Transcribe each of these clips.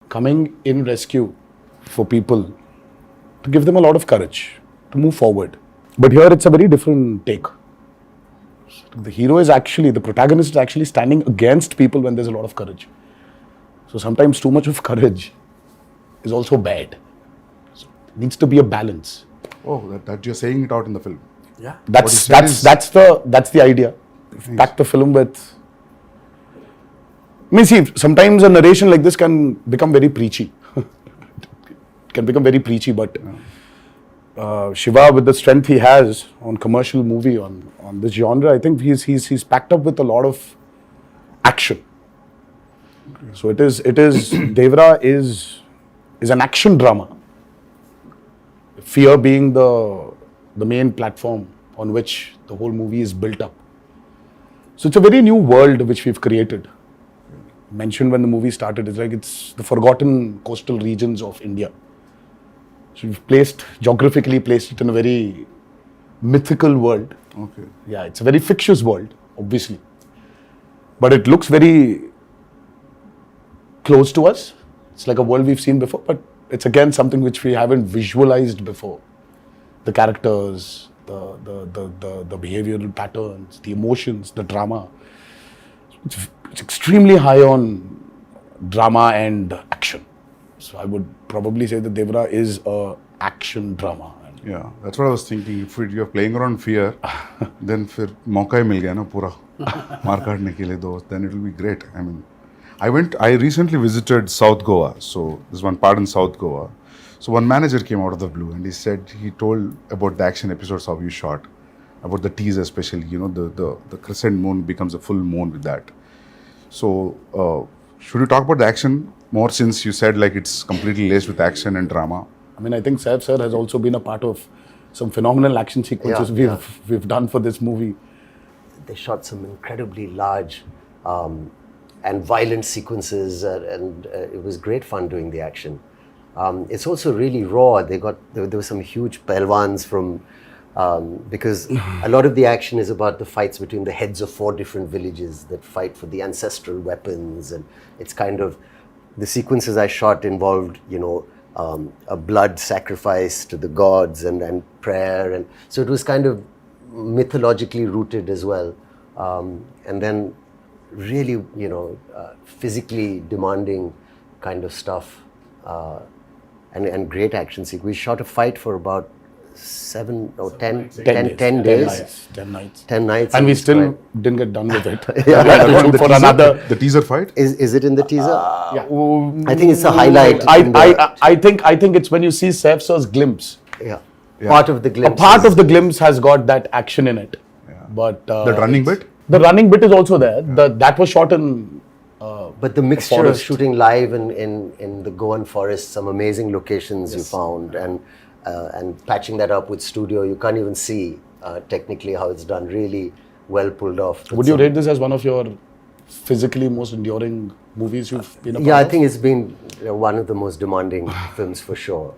coming in rescue for people to give them a lot of courage to move forward. But here it's a very different take. The hero is actually, the protagonist is actually standing against people when there's a lot of courage. So sometimes too much of courage is also bad. So it needs to be a balance. Oh, that you're saying it out in the film. Yeah. That's the idea. Pack the film with. I mean, see, sometimes a narration like this can become very preachy. It can become very preachy, but Shiva, with the strength he has on commercial movie, on this genre, I think he's packed up with a lot of action. Okay. So it is Devara is an action drama. Fear being the main platform on which the whole movie is built up. So it's a very new world which we've created. Mentioned when the movie started, it's the forgotten coastal regions of India. So we've geographically placed it in a very mythical world. Okay. Yeah, it's a very fictitious world, obviously. But it looks very close to us. It's like a world we've seen before, but it's again something which we haven't visualized before. The characters, the behavioral patterns, the emotions, the drama. It's extremely high on drama and action. So I would probably say that Devara is a action drama. Yeah, that's what I was thinking. If you're playing around fear, then फिर मौका ही मिल गया ना पूरा मार काटने के लिए दो. Then it will be great. I mean, I recently visited South Goa. So there's one part in South Goa. So one manager came out of the blue and he told about the action episodes how you shot, about the teaser especially. You know, the crescent moon becomes a full moon with that. So should we talk about the action more, since you said like it's completely laced with action and drama? I mean, I think Saif sir has also been a part of some phenomenal action sequences we've done for this movie. They shot some incredibly large and violent sequences, and it was great fun doing the action. It's also really raw. There were some huge pelwans from because a lot of the action is about the fights between the heads of 4 different villages that fight for the ancestral weapons, and it's kind of the sequences I shot involved, you know, a blood sacrifice to the gods and prayer, and so it was kind of mythologically rooted as well, and then really, you know, physically demanding kind of stuff, and great action sequence. We shot a fight for about 10 days. 10 nights. And we still didn't get done with it. The teaser fight? Is it in the teaser? Yeah. I think it's a highlight. I think it's when you see Saif sir's glimpse. Yeah. Part of the glimpse. A part of the glimpse has got that action in it. Yeah. But the running bit? The running bit is also there. Yeah. That was shot in but the mixture of shooting live in the Goan forest, some amazing locations you found, and patching that up with studio, you can't even see technically how it's done. Really well pulled off. Would you rate this as one of your physically most enduring movies you've been a part of? Yeah, I think it's been one of the most demanding films for sure.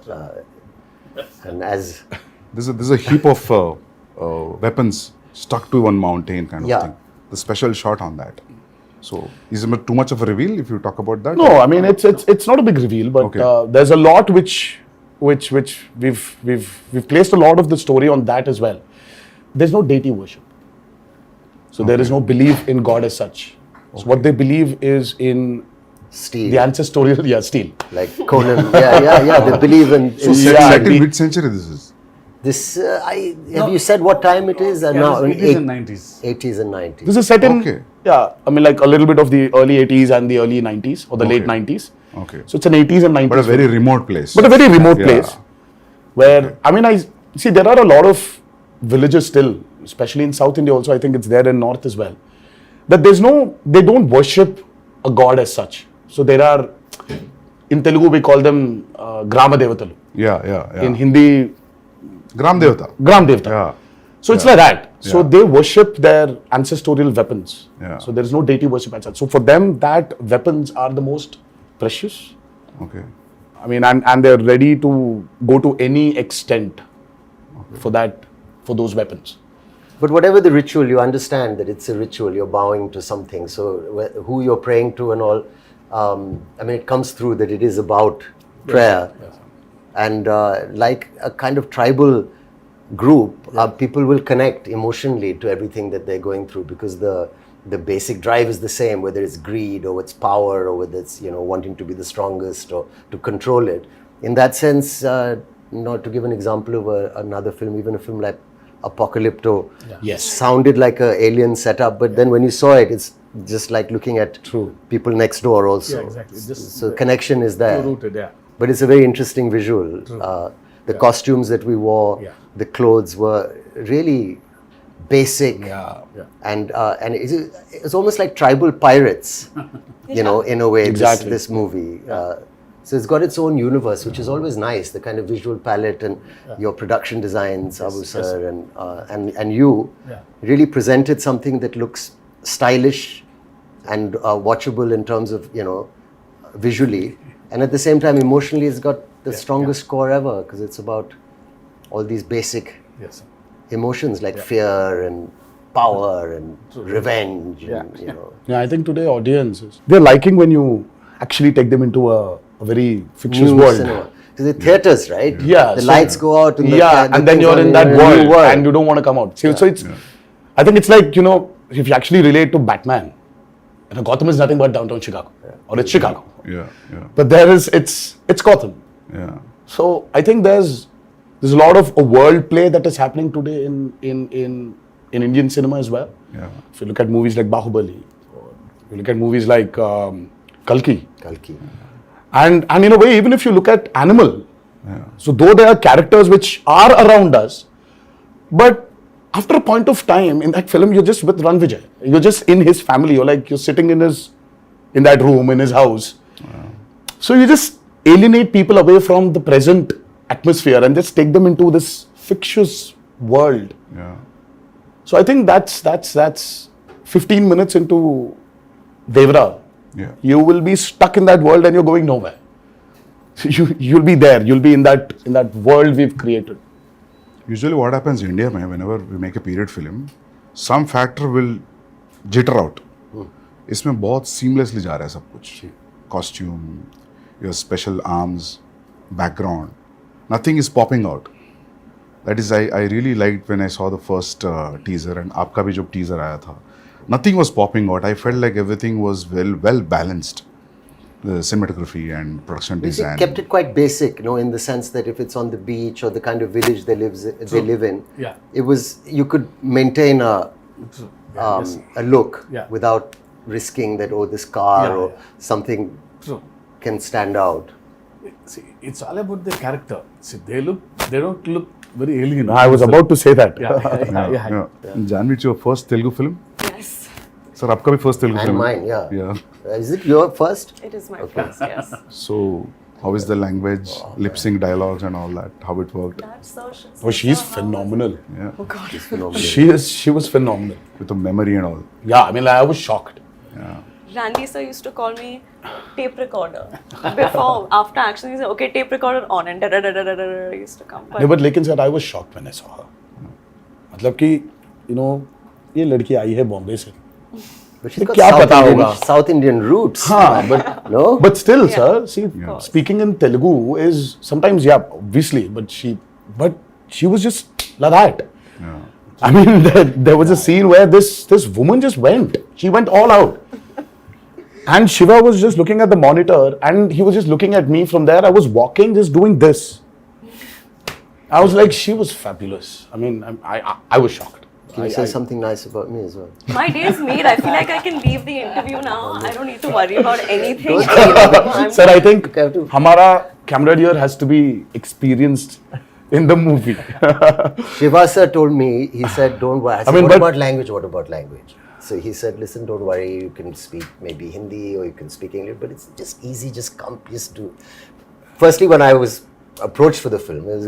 And as there's a heap of weapons stuck to one mountain kind of thing. The special shot on that. So is it too much of a reveal if you talk about that? No, I mean it's not a big reveal, but there's a lot which we've placed a lot of the story on that as well. There's no deity worship, so there is no belief in God as such. So what they believe is in steel, the ancestral steel, like Conan. They believe in. So set in which century this is? This have you said what time it is? No, 80s and 90s. 80s and 90s. This is set in I mean like a little bit of the early 80s and the early 90s or the late 90s. Okay. So it's an 80s and 90s. But a very remote place. But a very remote place where I mean I see there are a lot of villages still, especially in South India also. I think it's there in North as well. That they don't worship a god as such. So there are, in Telugu we call them Grama Devatalu. Yeah. In Hindi, Gram Devata. Yeah. So it's like that. So they worship their ancestral weapons. Yeah. So there is no deity worship as such. So for them, that weapons are the most precious. Okay. I mean, and they're ready to go to any extent for those weapons. But whatever the ritual, you understand that it's a ritual. You're bowing to something. So who you're praying to and all, I mean, it comes through that it is about prayer. And like a kind of tribal group, people will connect emotionally to everything that they're going through, because the basic drive is the same, whether it's greed or it's power or whether it's, wanting to be the strongest or to control it. In that sense, to give an example of another film, even a film like Apocalypto, Yes. sounded like a alien setup, but then when you saw it, it's just like looking at people next door also. Yeah, exactly. Just So connection is there. rooted, yeah. But it's a very interesting visual. The costumes that we wore, the clothes were really basic, and it's almost like tribal pirates, in a way. Exactly. This movie. So it's got its own universe, which is always nice. The kind of visual palette and your production design, Sabu sir, and you really presented something that looks stylish and watchable in terms of visually, and at the same time emotionally, it's got the strongest score ever, because it's about all these basic emotions like fear and power and revenge. And, Yeah, I think today audiences, they're liking when you actually take them into a very fictitious new world. cinema. Because the theaters, right? Yeah. The so- lights go out. And and then you're in that world, and you don't want to come out. So it's, I think it's like, if you actually relate to Batman, Gotham is nothing but downtown Chicago, or it's Chicago. Yeah. But it's Gotham. Yeah. So I think there's a lot of a world play that is happening today in Indian cinema as well. Yeah. If you look at movies like Bahubali, or you look at movies like Kalki, and in a way, even if you look at Animal, so though there are characters which are around us, but after a point of time in that film, you're just with Ran Vijay. You're just in his family. You're sitting in that room in his house. So you just alienate people away from the present atmosphere and just take them into this fictitious world. Yeah. So I think that's 15 minutes into Devara. Yeah. You will be stuck in that world and you're going nowhere. You'll be there. You'll be in that world we've created. Usually what happens in India, mein, whenever we make a period film, some factor will jitter out. इसमें बहुत seamlessly जा रहा है सब कुछ. Costume, your special arms, background, nothing is popping out. That is, I really liked when I saw the first teaser, and आपका भी जो teaser आया था, nothing was popping out. I felt like everything was well balanced. The cinematography and production design. They kept it quite basic, in the sense that if it's on the beach or the kind of village they live in, it was, you could maintain a look without risking that, this car or something can stand out. See, it's all about the character. See, they don't look very alien. I was about to say that. Yeah. Janvi, it's your first Telugu film? Yes, Sir, आपका भी first Telugu And film? mine, yeah. Yeah. Is it your first? it is my first, yes. So, how is the language, lip sync dialogues and all that? How it worked? That's so Oh, she's phenomenal. Yeah. Oh God. She was phenomenal. With the memory and all. Yeah, I mean, I was shocked. Yeah. Randy sir used to call me tape recorder. After action, he said, okay, tape recorder on, and da-da-da-da-da-da used to come. No, but लेकिन sir, I was shocked when I saw her. मतलब कि, ये लड़की आई है बॉम्बे से. But she's got क्या पता होगा? South Indian roots. हाँ, but No? But still, Yeah. sir, see, course. speaking in Telugu is sometimes, obviously, but she was just like that. Yeah. I mean, there was a scene where this woman just went. She went all out. And Shiva was just looking at the monitor, and he was just looking at me from there. I was walking, just doing this. I was like, she was fabulous. I mean, I was shocked. Can you say something nice about me as well? My day is made. I feel like I can leave the interview now. I don't need to worry about anything. Sir, I think You have to- हमारा camera here has to be experienced in the movie. Shiva sir told me, he said, don't worry. I said, mean, what but- about language? What about language? So he said, listen, don't worry. You can speak maybe Hindi or you can speak English, but it's just easy. Just come, just do. Firstly, when I was approached for the film, it was